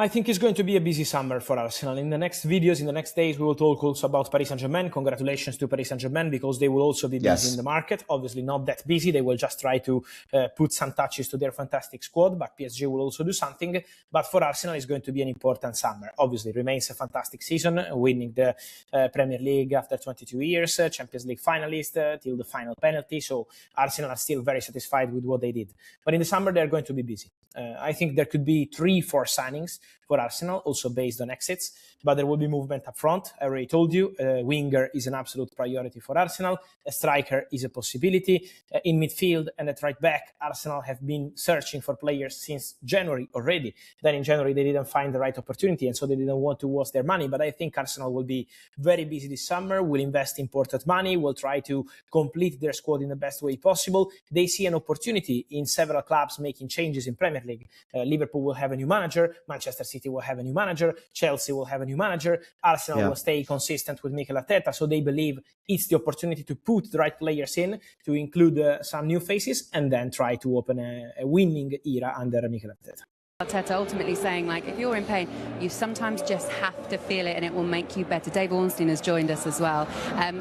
I think it's going to be a busy summer for Arsenal. In the next videos, in the next days, we will talk also about Paris Saint-Germain. Congratulations to Paris Saint-Germain, because they will also be busy in the market. Obviously not that busy. They will just try to put some touches to their fantastic squad, but PSG will also do something. But for Arsenal, it's going to be an important summer. Obviously, remains a fantastic season, winning the Premier League after 22 years, Champions League finalist till the final penalty. So Arsenal are still very satisfied with what they did. But in the summer, they're going to be busy. I think there could be 3-4 signings for Arsenal, also based on exits, but there will be movement up front. I already told you, winger is an absolute priority for Arsenal. A striker is a possibility. In midfield and at right back, Arsenal have been searching for players since January already. Then in January, they didn't find the right opportunity, and so they didn't want to waste their money. But I think Arsenal will be very busy this summer, will invest imported money, will try to complete their squad in the best way possible. They see an opportunity in several clubs making changes in Premier League. Liverpool will have a new manager, Manchester City will have a new manager, Chelsea will have a new manager, Arsenal will stay consistent with Mikel Arteta, so they believe it's the opportunity to put the right players in, to include some new faces, and then try to open a winning era under Mikel Arteta. Arteta ultimately saying, like, if you're in pain, you sometimes just have to feel it and it will make you better. Dave Ornstein has joined us as well.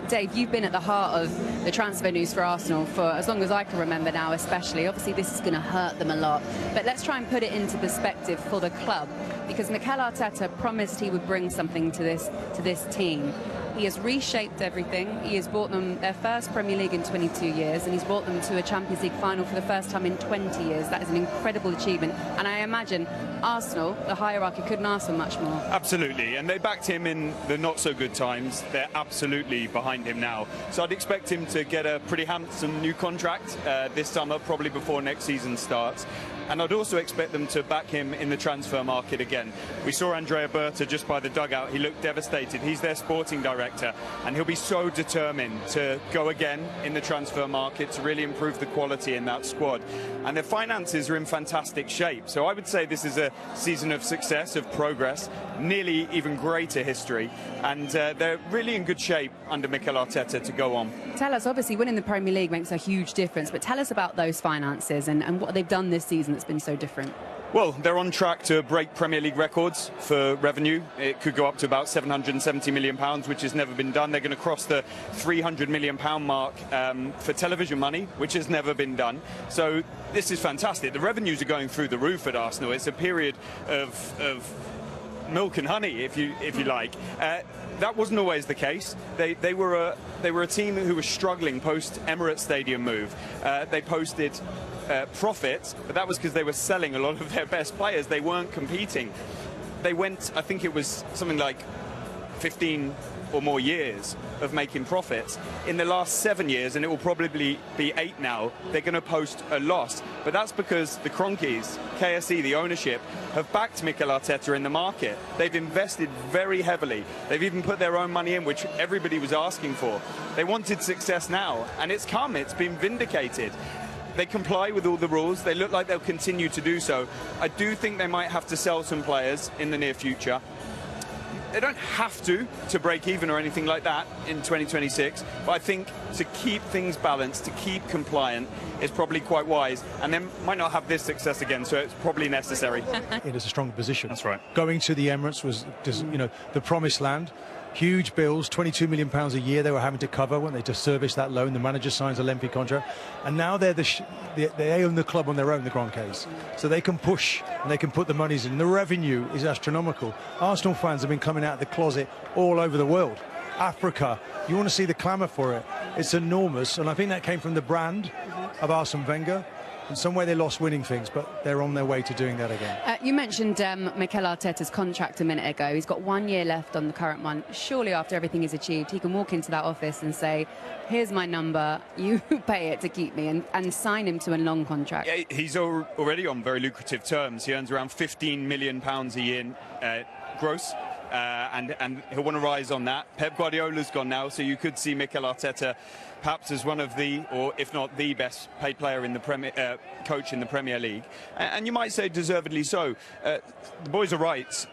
Dave, you've been at the heart of the transfer news for Arsenal for as long as I can remember now, especially. Obviously, this is going to hurt them a lot. But let's try and put it into perspective for the club, because Mikel Arteta promised he would bring something to this team. He has reshaped everything. He has brought them their first Premier League in 22 years, and he's brought them to a Champions League final for the first time in 20 years. That is an incredible achievement. And I imagine Arsenal, the hierarchy, couldn't ask for much more. Absolutely. And they backed him in the not-so-good times. They're absolutely behind him now. So I'd expect him to get a pretty handsome new contract this summer, probably before next season starts. And I'd also expect them to back him in the transfer market again. We saw Andrea Berta just by the dugout. He looked devastated. He's their sporting director, and he'll be so determined to go again in the transfer market to really improve the quality in that squad. And their finances are in fantastic shape. So I would say this is a season of success, of progress, nearly even greater history. And they're really in good shape under Mikel Arteta to go on. Tell us, obviously, winning the Premier League makes a huge difference, but tell us about those finances and what they've done this season that's been so different. Well, they're on track to break Premier League records for revenue. It could go up to about £770 million, which has never been done. They're going to cross the £300 million mark for television money, which has never been done. So this is fantastic. The revenues are going through the roof at Arsenal. It's a period of milk and honey, if you like. That wasn't always the case. They were a team who was struggling post Emirates Stadium move. They posted profits, but that was because they were selling a lot of their best players. They weren't competing. They went, I think it was something like 15 or more years of making profits. In the last 7 years, and it will probably be 8 now, they're going to post a loss. But that's because the Cronkies, KSE, the ownership, have backed Mikel Arteta in the market. They've invested very heavily. They've even put their own money in, which everybody was asking for. They wanted success now, and it's come. It's been vindicated. They comply with all the rules. They look like they'll continue to do so. I do think they might have to sell some players in the near future. They don't have to break even or anything like that in 2026, but I think to keep things balanced, to keep compliant, is probably quite wise, and they might not have this success again, so it's probably necessary. It is a strong position. That's right. Going to the Emirates was, the promised land. Huge bills, £22 million a year they were having to cover when they just serviced that loan. The manager signs a lengthy contract, and now they own the club on their own, the Cronkies, so they can push and they can put the monies in. The revenue is astronomical. Arsenal fans have been coming out of the closet all over the world. Africa, you want to see the clamour for it. It's enormous, and I think that came from the brand of Arsene Wenger. In some way they lost winning things, but they're on their way to doing that again. You mentioned Mikel Arteta's contract a minute ago. He's got 1 year left on the current one. Surely after everything is achieved, he can walk into that office and say, here's my number, you pay it to keep me, and sign him to a long contract. Yeah, he's already on very lucrative terms. He earns around £15 million a year gross. And he'll want to rise on that. Pep Guardiola's gone now, so you could see Mikel Arteta perhaps as one of the, or if not the best paid player in the coach in the Premier League. And you might say deservedly so. The boys are right.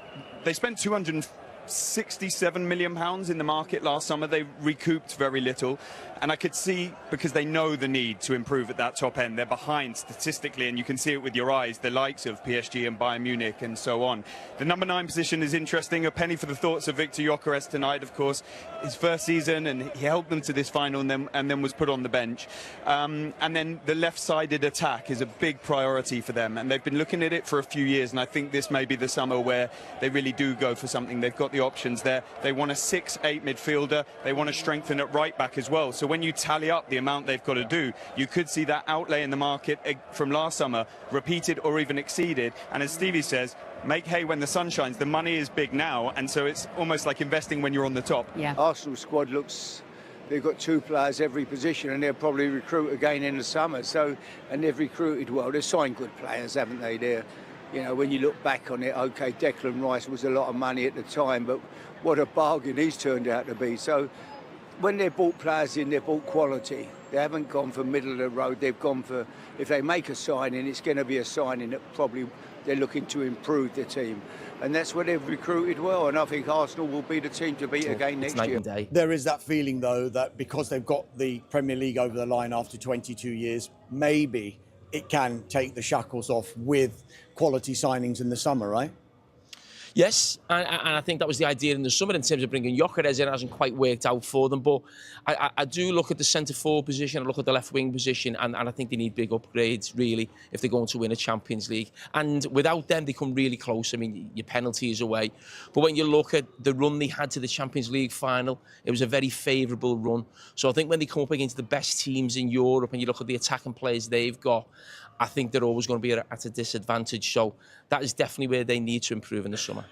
They spent £267 million in the market last summer. They recouped very little. And I could see, because they know the need to improve at that top end, they're behind statistically, and you can see it with your eyes, the likes of PSG and Bayern Munich and so on. The number 9 position is interesting. A penny for the thoughts of Victor Gyökeres tonight, of course. His first season, and he helped them to this final and then was put on the bench. And then the left-sided attack is a big priority for them, and they've been looking at it for a few years, and I think this may be the summer where they really do go for something. They've got the options there. They want a 6-8 midfielder. They want to strengthen at right back as well. So when you tally up the amount they've got to do, you could see that outlay in the market from last summer repeated or even exceeded. And as Stevie says, make hay when the sun shines. The money is big now, and so it's almost like investing when you're on the top. Yeah. Arsenal squad looks, they've got 2 players every position, and they'll probably recruit again in the summer. So, and they've recruited well. They've signed good players, haven't they? They're, you know, when you look back on it, okay, Declan Rice was a lot of money at the time, but what a bargain he's turned out to be. So when they've bought players in, they've bought quality. They haven't gone for middle of the road. They've gone for, if they make a signing, it's going to be a signing that probably they're looking to improve the team. And that's where they've recruited well. And I think Arsenal will be the team to beat again next year. There is that feeling, though, that because they've got the Premier League over the line after 22 years, maybe it can take the shackles off with quality signings in the summer, right? Yes, and I think that was the idea in the summer in terms of bringing Gyökeres in. It hasn't quite worked out for them, but I do look at the centre-forward position, I look at the left-wing position, and I think they need big upgrades, really, if they're going to win a Champions League. And without them, they come really close. I mean, your penalty is away. But when you look at the run they had to the Champions League final, it was a very favourable run. So I think when they come up against the best teams in Europe and you look at the attacking players they've got, I think they're always going to be at a disadvantage. So that is definitely where they need to improve in the summer.